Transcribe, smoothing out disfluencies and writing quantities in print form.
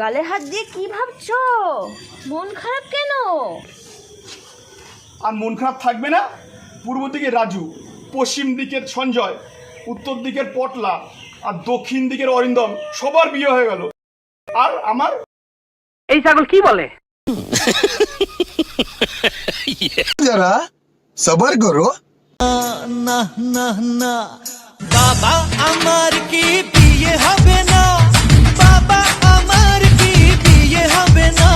গালে হাত দিয়ে কি ভাবছো? মন খারাপ কেন? আর মন খারাপ থাকবে না? পূর্ব দিকের রাজু, পশ্চিম দিকের সঞ্জয়, উত্তর দিকের পটলা আর দক্ষিণ দিকের অরিন্দম সবার বিয়ে হয়ে গেল। আর আমার এই ছাগল কি বলে? जरा सबर करो। না না না বাবা আমার কি বিয়ে হবে না, বাবা আমার কি বিয়ে হবে না।